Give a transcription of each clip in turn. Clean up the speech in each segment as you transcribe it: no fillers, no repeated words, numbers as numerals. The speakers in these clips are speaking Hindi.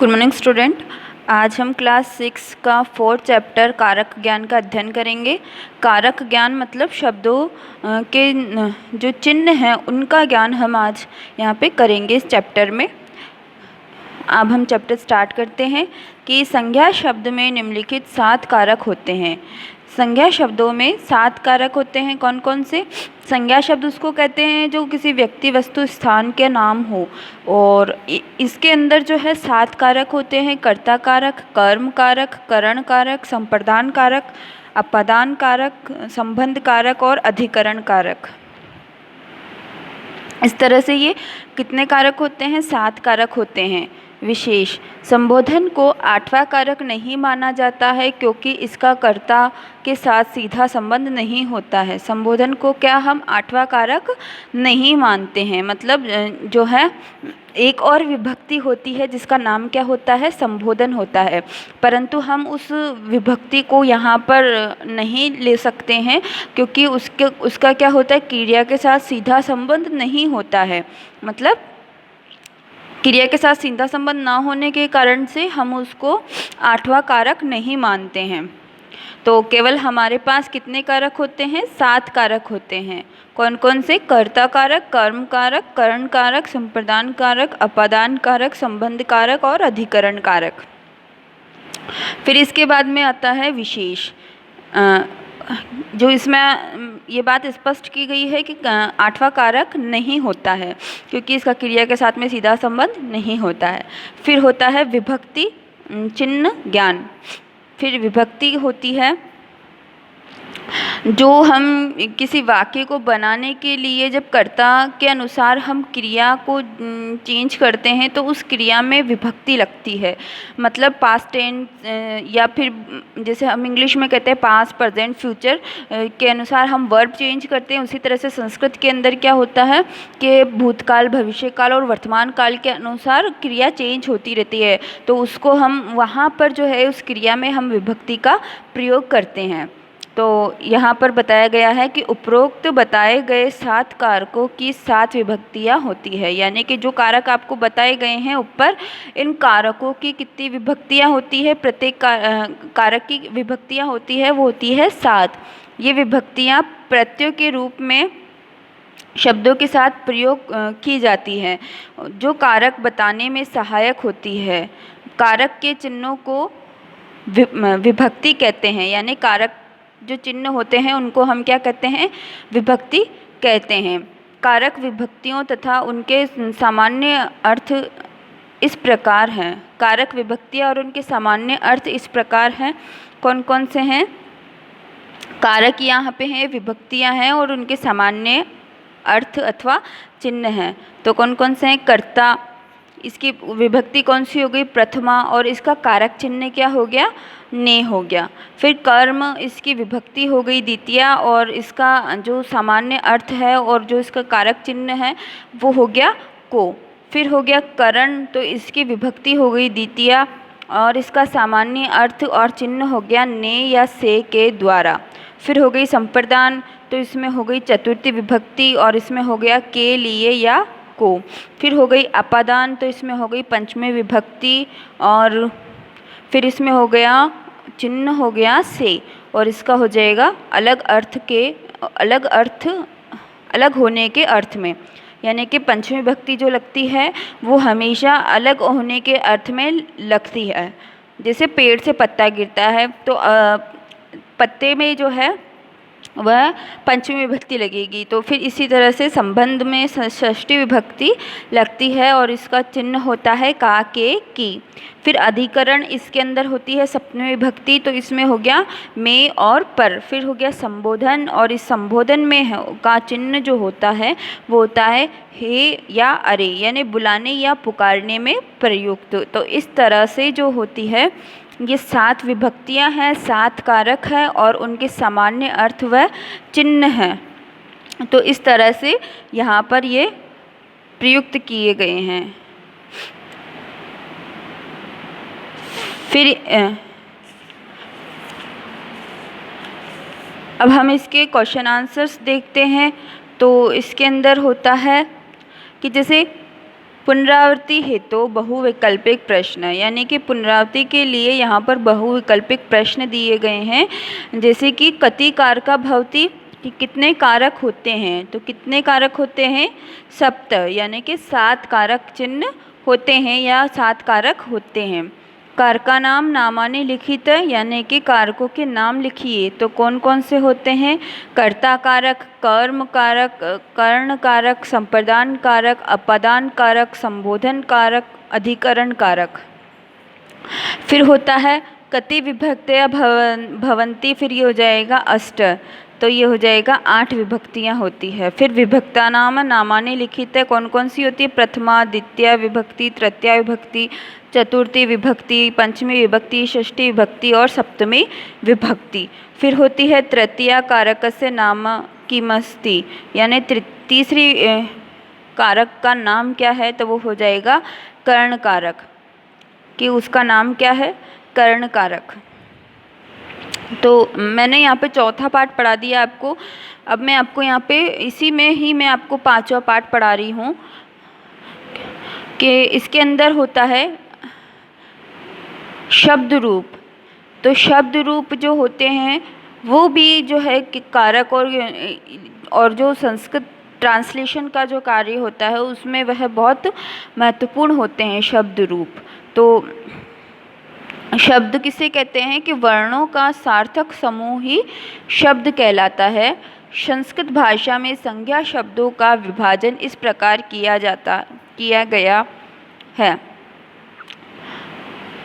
Good morning student. आज हम क्लास 6 का 4th चैप्टर कारक ज्ञान का अध्ययन करेंगे। कारक ज्ञान मतलब शब्दों के जो चिन्ह हैं उनका ज्ञान हम आज यहाँ पे करेंगे इस चैप्टर में। अब हम चैप्टर स्टार्ट करते हैं कि संज्ञा शब्द में निम्नलिखित 7 कारक होते हैं। संज्ञा शब्दों में 7 कारक होते हैं। कौन कौन से? संज्ञा शब्द उसको कहते हैं जो किसी व्यक्ति, वस्तु, स्थान के नाम हो, और इसके अंदर जो है 7 कारक होते हैं। कर्ता कारक, कर्म कारक, करण कारक, संप्रदान कारक, अपादान कारक, संबंध कारक और अधिकरण कारक। इस तरह से ये कितने कारक होते हैं? 7 कारक होते हैं। विशेष संबोधन को 8वां कारक नहीं माना जाता है क्योंकि इसका कर्ता के साथ सीधा संबंध नहीं होता है। संबोधन को क्या हम 8वां कारक नहीं मानते हैं। मतलब जो है एक और विभक्ति होती है जिसका नाम क्या होता है? संबोधन होता है, परंतु हम उस विभक्ति को यहाँ पर नहीं ले सकते हैं क्योंकि उसका क्या होता है? क्रिया के साथ सीधा संबंध नहीं होता है। मतलब क्रिया के साथ सीधा संबंध ना होने के कारण से हम उसको 8वां कारक नहीं मानते हैं। तो केवल हमारे पास कितने कारक होते हैं? 7 कारक होते हैं। कौन कौन से? कर्ता कारक, कर्म कारक, करण कारक, संप्रदान कारक, अपादान कारक, संबंध कारक और अधिकरण कारक। फिर इसके बाद में आता है विशेष। जो इसमें ये बात स्पष्ट की गई है कि 8वां कारक नहीं होता है क्योंकि इसका क्रिया के साथ में सीधा संबंध नहीं होता है। फिर होता है विभक्ति चिन्ह ज्ञान। फिर विभक्ति होती है जो हम किसी वाक्य को बनाने के लिए जब कर्ता के अनुसार हम क्रिया को चेंज करते हैं तो उस क्रिया में विभक्ति लगती है। मतलब पास्ट टेंस या फिर जैसे हम इंग्लिश में कहते हैं पास्ट, प्रेजेंट, फ्यूचर के अनुसार हम वर्ब चेंज करते हैं, उसी तरह से संस्कृत के अंदर क्या होता है कि भूतकाल, भविष्यकाल और वर्तमान काल के अनुसार क्रिया चेंज होती रहती है। तो उसको हम वहाँ पर जो है उस क्रिया में हम विभक्ति का प्रयोग करते हैं। तो यहाँ पर बताया गया है कि उपरोक्त बताए गए 7 कारकों की 7 विभक्तियाँ होती है। यानी कि जो कारक आपको बताए गए हैं ऊपर, इन कारकों की कितनी विभक्तियाँ होती है? प्रत्येक कारक की विभक्तियाँ होती है वो होती है 7। ये विभक्तियाँ प्रत्ययों के रूप में शब्दों के साथ प्रयोग की जाती हैं जो कारक बताने में सहायक होती है। कारक के चिन्हों को विभक्ति कहते हैं। यानी कारक जो चिन्ह होते हैं उनको हम क्या कहते हैं? विभक्ति कहते हैं। कारक विभक्तियों तथा उनके सामान्य अर्थ इस प्रकार हैं। कारक विभक्तियाँ और उनके सामान्य अर्थ इस प्रकार हैं। कौन कौन से हैं? कारक यहाँ पे हैं, विभक्तियाँ हैं और उनके सामान्य अर्थ अथवा चिन्ह हैं। तो कौन कौन से हैं? कर्ता, इसकी विभक्ति कौन सी हो गई? प्रथमा, और इसका कारक चिन्ह क्या हो गया? ने हो गया। फिर कर्म, इसकी विभक्ति हो गई द्वितीया और इसका जो सामान्य अर्थ है और जो इसका कारक चिन्ह है वो हो गया को। फिर हो गया करण, तो इसकी विभक्ति हो गई द्वितीया और इसका सामान्य अर्थ और चिन्ह हो गया ने या से के द्वारा। फिर हो गई संप्रदान, तो इसमें हो गई चतुर्थी विभक्ति और इसमें हो गया के लिए या को। फिर हो गई अपादान, तो इसमें हो गई पंचमी विभक्ति और फिर इसमें हो गया चिन्ह हो गया से और इसका हो जाएगा अलग अर्थ के अलग होने के अर्थ में। यानी कि पंचमी विभक्ति जो लगती है वो हमेशा अलग होने के अर्थ में लगती है। जैसे पेड़ से पत्ता गिरता है तो पत्ते में जो है वह पंचमी विभक्ति लगेगी। तो फिर इसी तरह से संबंध में षष्ठी विभक्ति लगती है और इसका चिन्ह होता है का, के, की। फिर अधिकरण, इसके अंदर होती है सप्तमी विभक्ति, तो इसमें हो गया में और पर। फिर हो गया संबोधन और इस संबोधन में का चिन्ह जो होता है वो होता है हे या अरे, यानी बुलाने या पुकारने में प्रयुक्त। तो इस तरह से जो होती है ये 7 विभक्तियां हैं, 7 कारक हैं और उनके सामान्य अर्थ व चिन्ह हैं। तो इस तरह से यहाँ पर ये प्रयुक्त किए गए हैं। फिर अब हम इसके क्वेश्चन आंसर्स देखते हैं। तो इसके अंदर होता है कि जैसे पुनरावृत्ति हेतु बहुविकल्पिक प्रश्न, यानी कि पुनरावृत्ति के लिए यहाँ पर बहुविकल्पिक प्रश्न दिए गए हैं। जैसे कि कति कारका भवति, कि कितने कारक होते हैं, तो कितने कारक होते हैं, सप्त, यानी कि 7 कारक चिन्ह होते हैं या 7 कारक होते हैं। कारका नाम नामानि लिखित, यानी कि कारकों के नाम लिखिए, तो कौन कौन से होते हैं, कर्ता कारक, कर्म कारक, कर्ण कारक, संप्रदान कारक, अपादान कारक, संबोधन कारक, अधिकरण कारक। फिर होता है कति विभक्तया भवन्ति, फिर ये हो जाएगा अष्ट, तो ये हो जाएगा 8 विभक्तियाँ होती है। फिर विभक्ता नाम नामानि लिखित है, कौन कौन सी होती है, प्रथमा, द्वितीय विभक्ति, तृतीया विभक्ति, चतुर्थी विभक्ति, पंचमी विभक्ति, षष्ठी विभक्ति और सप्तमी विभक्ति। फिर होती है तृतीया कारकस्य नाम किमस्ति, यानी तीसरी कारक का नाम क्या है, तो वो हो जाएगा कर्ण कारक, कि उसका नाम क्या है, कर्ण कारक। तो मैंने यहाँ पे चौथा पाठ पढ़ा दिया आपको। अब मैं आपको यहाँ पे इसी में ही मैं आपको 5वां पाठ पढ़ा रही हूँ कि इसके अंदर होता है शब्द रूप। तो शब्द रूप जो होते हैं वो भी जो है कि कारक और जो संस्कृत ट्रांसलेशन का जो कार्य होता है उसमें वह बहुत महत्वपूर्ण होते हैं शब्द रूप। तो शब्द किसे कहते हैं कि वर्णों का सार्थक समूह ही शब्द कहलाता है। संस्कृत भाषा में संज्ञा शब्दों का विभाजन इस प्रकार किया गया है।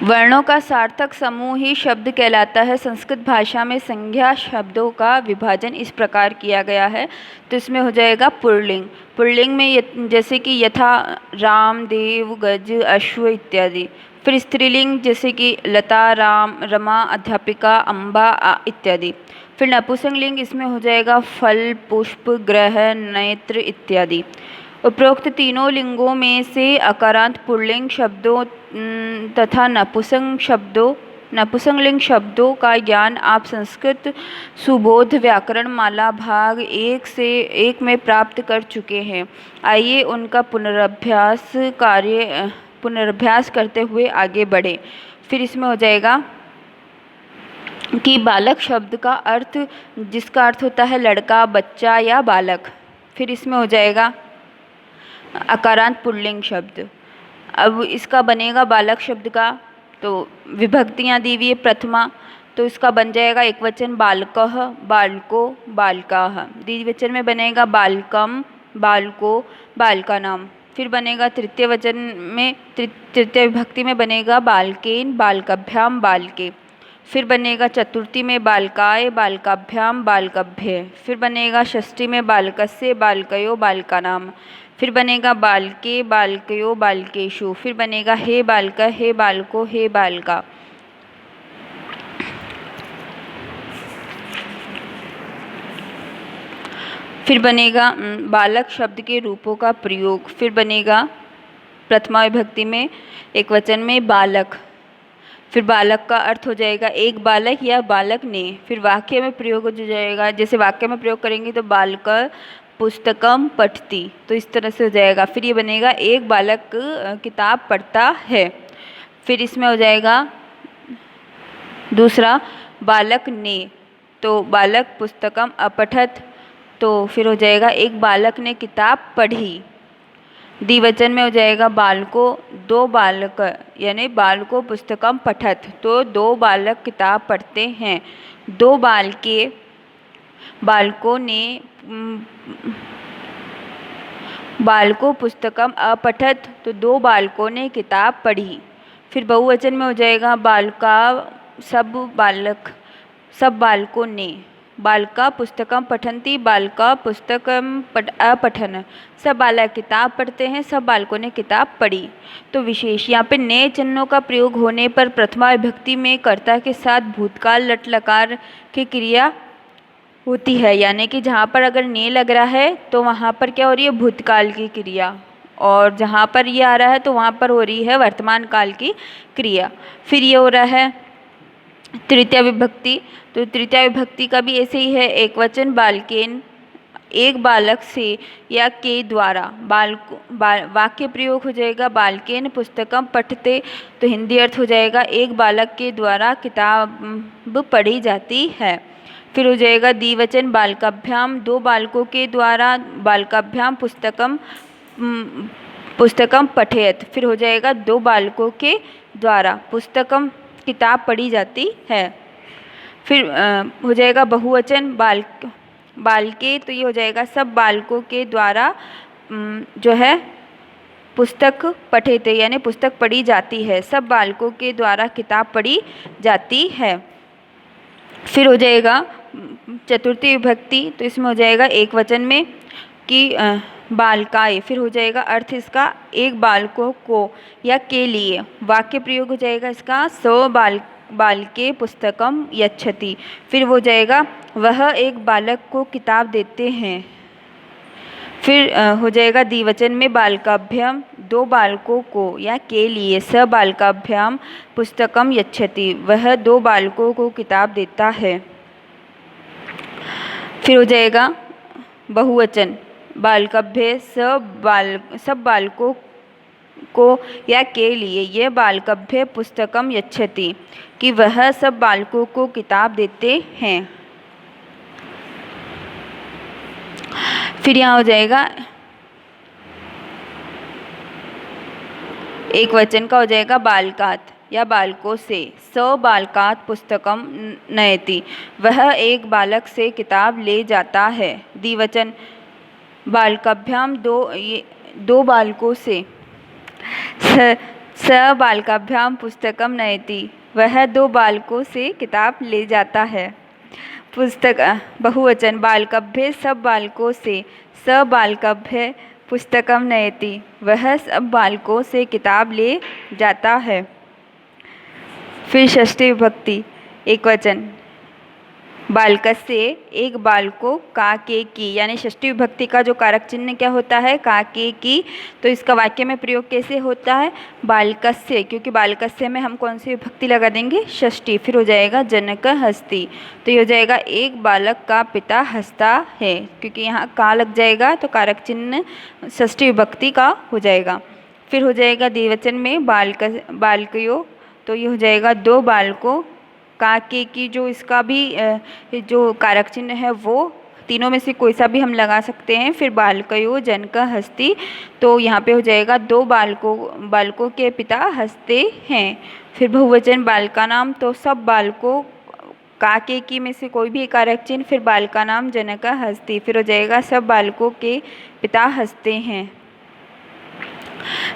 वर्णों का सार्थक समूह ही शब्द कहलाता है। संस्कृत भाषा में संज्ञा शब्दों का विभाजन इस प्रकार किया गया है। तो इसमें हो जाएगा पुल्लिंग। पुल्लिंग में जैसे कि यथा, राम, देव, गज, अश्व इत्यादि। फिर स्त्रीलिंग जैसे कि लता, राम, रमा, अध्यापिका, अम्बा इत्यादि। फिर नपुंसकलिंग इसमें हो जाएगा फल, पुष्प, ग्रह, नेत्र इत्यादि। उपरोक्त तीनों लिंगों में से अकारांत पुल्लिंग शब्दों तथा नपुंसकलिंग शब्दों का ज्ञान आप संस्कृत सुबोध व्याकरण माला भाग 1 से 1 में प्राप्त कर चुके हैं। आइए उनका पुनरभ्यास करते हुए आगे बढ़े। फिर इसमें हो जाएगा कि बालक शब्द का अर्थ, जिसका अर्थ होता है लड़का, बच्चा या बालक। फिर इसमें हो जाएगा अकारांत पुल्लिंग शब्द। अब इसका बनेगा बालक शब्द का, तो विभक्तियाँ दी हुई है प्रथमा, तो इसका बन जाएगा एक वचन बालकः, बालको, बालकाः। द्विवचन में बनेगा बालकम, बालको, बालकानाम। फिर बनेगा तृतीय वचन में, तृतीय विभक्ति में बनेगा बालकेन, बालकभ्याम, बालके। फिर बनेगा चतुर्थी में बालकाय, बालकाभ्याम, बालकभ्ये। फिर बनेगा षष्ठी में बालकस्य, बालकयो, बालकानाम। फिर बनेगा बालके, बालकयो, बालकेषु। फिर बनेगा हे बालक, हे बालको, हे बालका। फिर बनेगा बालक शब्द के रूपों का प्रयोग। फिर बनेगा प्रथमा विभक्ति में एक वचन में बालक। फिर बालक का अर्थ हो जाएगा एक बालक या बालक ने। फिर वाक्य में प्रयोग हो जाएगा, जैसे वाक्य में प्रयोग करेंगे तो बालक पुस्तकम पठति, तो इस तरह से हो जाएगा। फिर ये बनेगा एक बालक किताब पढ़ता है। फिर इसमें हो जाएगा दूसरा बालक ने, तो बालक पुस्तकम अपठत, तो फिर हो जाएगा एक बालक ने किताब पढ़ी। द्विवचन में हो जाएगा बालको, 2 बालक, यानी बालको पुस्तकम पठत, तो 2 बालक किताब पढ़ते हैं। 2 बालके, बालकों ने, बालको पुस्तकम अपठत, तो 2 बालकों ने किताब पढ़ी। फिर बहुवचन में हो जाएगा बालका, सब बालकों ने, बालका पुस्तकम पठन्ति, बालका पुस्तकम अपठन, सब बालक किताब पढ़ते हैं, सब बालकों ने किताब पढ़ी। तो विशेष यहाँ पे नए चिन्हों का प्रयोग होने पर प्रथमा विभक्ति में कर्ता के साथ भूतकाल लट लकार की क्रिया होती है, यानी कि जहाँ पर अगर ने लग रहा है तो वहाँ पर क्या हो रही है, भूतकाल की क्रिया, और जहाँ पर ये आ रहा है तो वहाँ पर हो रही है वर्तमान काल की क्रिया। फिर ये हो रहा है तृतीया विभक्ति, तो तृतीया विभक्ति का भी ऐसे ही है, एक वचन बालकेन, एक बालक से या के द्वारा वाक्य प्रयोग हो जाएगा बालकेन पुस्तकम पठते, तो हिंदी अर्थ हो जाएगा एक बालक के द्वारा किताब पढ़ी जाती है। फिर हो जाएगा द्विवचन बालकाभ्याम, दो बालकों के द्वारा बालकाभ्याम पुस्तकम पठेत। फिर हो जाएगा दो बालकों के द्वारा पुस्तकम किताब पढ़ी जाती है। फिर हो जाएगा बहुवचन बालके, तो ये हो जाएगा सब बालकों के द्वारा जो है पुस्तक पठेते यानी पुस्तक पढ़ी जाती है, सब बालकों के द्वारा किताब पढ़ी जाती है। फिर हो जाएगा चतुर्थी विभक्ति, तो इसमें हो जाएगा एक वचन में कि बालकाए। फिर हो जाएगा अर्थ इसका एक बालकों को या के लिए। वाक्य प्रयोग हो जाएगा इसका बालके पुस्तकम यच्छति। फिर वो जाएगा वह एक बालक को किताब देते हैं। फिर हो जाएगा द्विवचन में बालकाभ्याम, दो बालकों को या के लिए स बालकाभ्याम पुस्तकम यच्छति, वह दो बालकों को किताब देता है। फिर हो जाएगा बहुवचन बालकाभ्य सब बालकों को या के लिए यह बालकाभ्य पुस्तकम यच्छति, कि वह सब बालकों को किताब देते हैं। फिर यहाँ हो जाएगा एक वचन का हो जाएगा बालकात या बालकों से, स बालकात पुस्तकम नयति, वह एक बालक से किताब ले जाता है। द्विवचन बालकाभ्याम दो बालकों से, स बालकाभ्याम पुस्तकम नयति, वह दो बालकों से किताब ले जाता है। पुस्तक बहुवचन बालकाभ्य सब बालकों से, स बालकाभ्य पुस्तकम नयति, वह सब बालकों से किताब ले जाता है। फिर षष्ठी विभक्ति एक वचन बालकस्य एक बालको का के की, यानी षष्ठी विभक्ति का जो कारक चिन्ह क्या होता है का के की, तो इसका वाक्य में प्रयोग कैसे होता है बालकस्य, क्योंकि बालकस्य में हम कौन सी विभक्ति लगा देंगे षष्ठी। फिर हो जाएगा जनक हस्ति, तो ये हो जाएगा एक बालक का पिता हंसता है, क्योंकि यहाँ का लग जाएगा तो कारक चिन्ह षष्ठी विभक्ति का हो जाएगा। फिर हो जाएगा द्विवचन में बालकयो, तो ये हो जाएगा दो बालकों का के की, जो इसका भी जो कारक चिन्ह है वो तीनों में से कोई सा भी हम लगा सकते हैं। फिर बालकयो जनक हस्ति, तो यहाँ पे हो जाएगा दो बालकों के पिता हंसते हैं। फिर बहुवचन बालका नाम, तो सब बालकों का के की में से कोई भी कारक चिन्ह, फिर बालका नाम जनक हस्ति, फिर हो जाएगा सब बालकों के पिता हंसते हैं।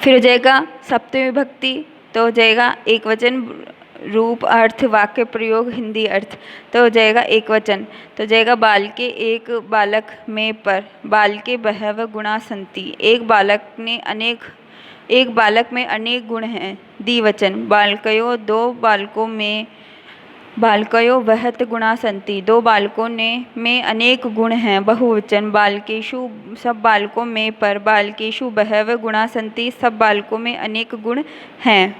फिर हो जाएगा सप्तमी विभक्ति, तो हो जाएगा एक वचन रूप अर्थ वाक्य प्रयोग हिंदी अर्थ, तो हो जाएगा एक वचन, तो हो जाएगा बाल के एक बालक में पर बाल के बहव गुणा संति, एक बालक में अनेक गुण हैं। द्विवचन बालकयो दो बालकों में बालकयो वहत गुणा संति, दो बालकों में अनेक गुण हैं। बहुवचन बालकेषु सब बालकों में पर बालकेषु बहव गुणा संति, सब बालकों में अनेक गुण हैं।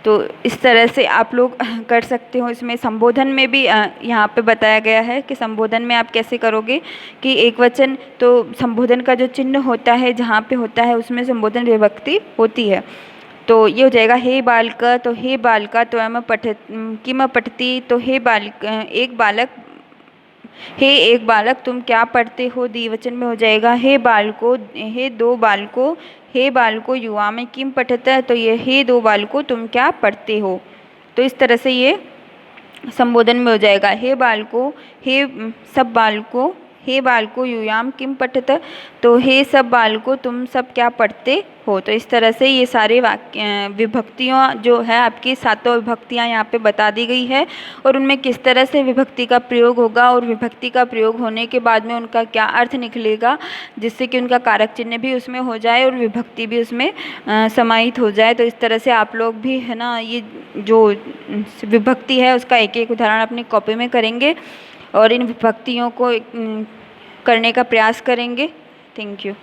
तो इस तरह से आप लोग कर सकते हो। इसमें संबोधन में भी यहाँ पे बताया गया है कि संबोधन में आप कैसे करोगे कि एक वचन, तो संबोधन का जो चिन्ह होता है जहाँ पे होता है उसमें संबोधन विभक्ति होती है। तो ये हो जाएगा हे बालक, तो हे बालका त्वम किम पठति, तो हे बालक एक बालक, हे एक बालक तुम क्या पढ़ते हो। द्विवचन में हो जाएगा हे बालको, हे दो बालको, हे बालको युवा में किम पठत, तो ये हे दो बालको तुम क्या पढ़ते हो। तो इस तरह से ये संबोधन में हो जाएगा हे बालको, हे सब बालको, हे बालको युयाम किम पठत, तो हे सब बालको तुम सब क्या पढ़ते हो। तो इस तरह से ये सारे विभक्तियाँ जो है आपकी सातों विभक्तियाँ यहाँ पे बता दी गई है, और उनमें किस तरह से विभक्ति का प्रयोग होगा और विभक्ति का प्रयोग होने के बाद में उनका क्या अर्थ निकलेगा, जिससे कि उनका कारक चिन्ह भी उसमें हो जाए और विभक्ति भी उसमें समाहित हो जाए। तो इस तरह से आप लोग भी है ना ये जो विभक्ति है उसका एक एक उदाहरण अपनी कॉपी में करेंगे और इन विभक्तियों को करने का प्रयास करेंगे। Thank you.